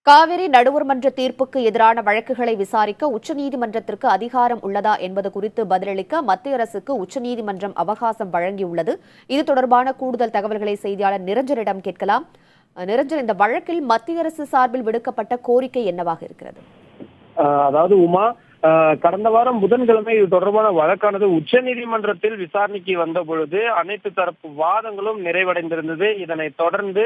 காவிரி நடுவர் மன்ற தீர்ப்புக்கு எதிரான வழக்குகளை விசாரிக்க உச்சநீதிமன்றத்திற்கு அதிகாரம் உள்ளதா என்பது குறித்து பதிலளிக்க மத்திய அரசுக்கு உச்சநீதிமன்றம் அவகாசம் வழங்கியுள்ளது. இது தொடர்பான கூடுதல் தகவல்களை செய்தியாளர் நிரஞ்சனிடம் கேட்கலாம். நிரஞ்சன், இந்த வழக்கில் மத்திய அரசு சார்பில் விடுக்கப்பட்ட கோரிக்கை என்னவாக இருக்கிறது? அதாவது உமா, கடந்த வாரம் புதன்கிழமை இது தொடர்பான வழக்கானது உச்சநீதிமன்றத்தில் விசாரணைக்கு வந்த பொழுது அனைத்து தரப்பு வாதங்களும் நிறைவடைந்திருந்தது. இதனைத் தொடர்ந்து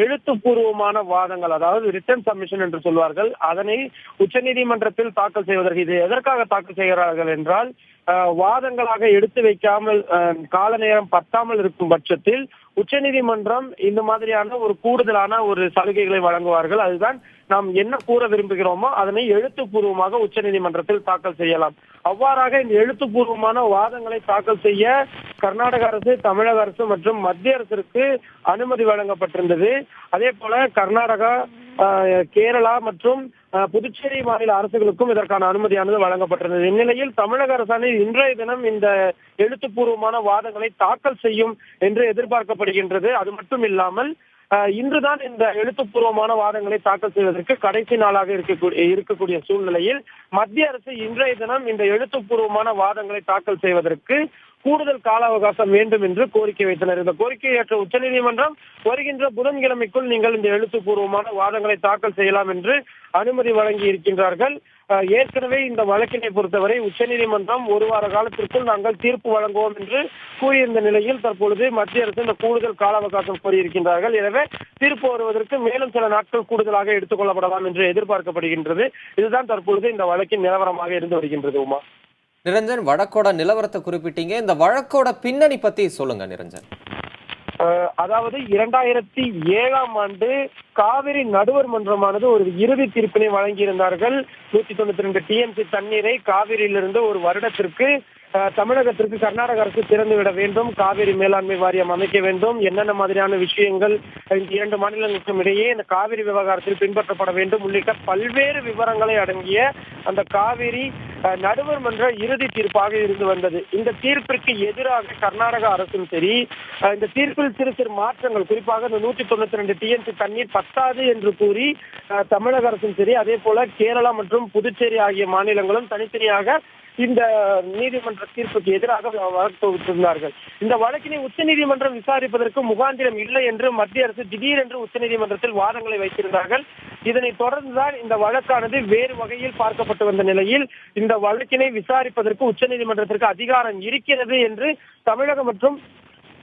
எழுத்துப்பூர்வமான வாதங்கள், அதாவது ரிட்டன் சப்மிஷன் என்று சொல்வார்கள், அதனை உச்சநீதிமன்றத்தில் தாக்கல் செய்வதற்கு, இது எதற்காக தாக்கல் செய்கிறார்கள் என்றால், வாதங்களாக எடுத்து வைக்காமல் கால நேரம் பத்தாமல் இருக்கும் பட்சத்தில் உச்சநீதிமன்றம் இந்த மாதிரியான ஒரு கூடுதலான ஒரு சலுகைகளை வழங்குவார்கள். அதுதான் நாம் என்ன கூற விரும்புகிறோமோ அதனை எழுத்துப்பூர்வமாக உச்சநீதிமன்றத்தில் தாக்கல் செய்யலாம். அவ்வாறாக இந்த எழுத்துப்பூர்வமான வாதங்களை தாக்கல் செய்ய கர்நாடக அரசு, தமிழக அரசு மற்றும் மத்திய அரசிற்கு அனுமதி வழங்கப்பட்டிருந்தது. அதே போல கர்நாடகா, கேரளா மற்றும் புதுச்சேரி மாநில அரசுகளுக்கும் இதற்கான அனுமதியானது வழங்கப்பட்டிருந்தது. இந்நிலையில் தமிழக அரசாணை இன்றைய தினம் இந்த எழுத்துப்பூர்வமான வாதங்களை தாக்கல் செய்யும் என்று எதிர்பார்க்கப்படுகின்றது. அது மட்டும் இல்லாமல் இன்றுதான் இந்த எழுத்துப்பூர்வமான வாதங்களை தாக்கல் செய்வதற்கு கடைசி நாளாக இருக்கக்கூடிய சூழ்நிலையில் மத்திய அரசு இன்றைய தினம் இந்த எழுத்துப்பூர்வமான வாதங்களை தாக்கல் செய்வதற்கு கூடுதல் கால அவகாசம் வேண்டும் என்று கோரிக்கை வைத்தனர். இந்த கோரிக்கையை ஏற்ற உச்சநீதிமன்றம் வருகின்ற புதன்கிழமைக்குள் நீங்கள் இந்த எழுத்துப்பூர்வமான வாதங்களை தாக்கல் செய்யலாம் என்று அனுமதி வழங்கி இருக்கின்றார்கள். ஏற்கனவே இந்த வழக்கினை பொறுத்தவரை உச்சநீதிமன்றம் ஒரு வார காலத்திற்குள் நாங்கள் தீர்ப்பு வழங்குவோம் என்று கூறியிருந்த நிலையில் தற்பொழுது மத்திய அரசு இந்த கூடுதல் கால அவகாசம் கோரியிருக்கின்றார்கள். எனவே தீர்ப்பு வருவதற்கு மேலும் சில நாட்கள் கூடுதலாக எடுத்துக் கொள்ளப்படலாம் என்று எதிர்பார்க்கப்படுகின்றது. இதுதான் தற்பொழுது இந்த வழக்கின் நிலவரமாக இருந்து வருகின்றது. உமா, நிரஞ்சன், வழக்கோட நிலவரத்தை குறிப்பிட்டீங்க. இந்த வழக்கோட பின்னணி பத்தி சொல்லுங்க நிரஞ்சன். அதாவது 2007ஆம் ஆண்டு காவிரி நடுவர் மன்றமானது ஒரு இறுதி தீர்ப்பினை வழங்கியிருந்தார்கள். 192 TMC தண்ணீரை காவிரியிலிருந்து ஒரு வருடத்திற்கு தமிழகத்திற்கு கர்நாடக அரசு திறந்துவிட வேண்டும், காவிரி மேலாண்மை வாரியம் அமைக்க வேண்டும், என்னென்ன மாதிரியான விஷயங்கள் இந்த இரண்டு மாநிலங்களுக்கும் இடையே இந்த காவிரி விவகாரத்தில் பின்பற்றப்பட வேண்டும் உள்ளிட்ட பல்வேறு விவரங்களை அடங்கிய அந்த காவிரி நடுவர் மன்ற இறுதி தீர்ப்பாக இருந்து வந்தது. இந்த தீர்ப்பிற்கு எதிராக கர்நாடக அரசும் சரி, இந்த தீர்ப்பில் சிறு சிறு மாற்றங்கள், குறிப்பாக இந்த 192 TMC தண்ணீர் பத்தாது என்று கூறி தமிழக அரசும் சரி, அதே போல கேரளா மற்றும் புதுச்சேரி ஆகிய மாநிலங்களும் தனித்தனியாக இந்த நீதிமன்ற தீர்ப்புக்கு எதிராக வழக்கு தொகுத்திருந்தார்கள். இந்த வழக்கினை உச்சநீதிமன்றம் விசாரிப்பதற்கு முகாந்திரம் இல்லை என்று மத்திய அரசு திடீரென்று உச்சநீதிமன்றத்தில் வாதங்களை வைத்திருந்தார்கள். இதனைத் தொடர்ந்துதான் இந்த வழக்கானது வேறு வகையில் பார்க்கப்பட்டு வந்த நிலையில் இந்த வழக்கினை விசாரிப்பதற்கு உச்சநீதிமன்றத்திற்கு அதிகாரம் இருக்கிறது என்று தமிழகம் மற்றும்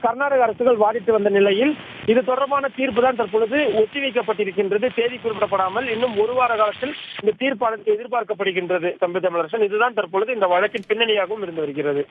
கர்நாடக அரசுகள் வாதிட்டு வந்த நிலையில் இது தொடர்பான தீர்ப்பு தான் தற்பொழுது ஒத்திவைக்கப்பட்டிருக்கின்றது. தேதி குறிப்பிடப்படாமல் இன்னும் ஒரு வார காலத்தில் இந்த தீர்ப்பானது எதிர்பார்க்கப்படுகின்றது. தமிழரசன், இதுதான் தற்பொழுது இந்த வழக்கின் பின்னணியாகவும் இருந்து வருகிறது.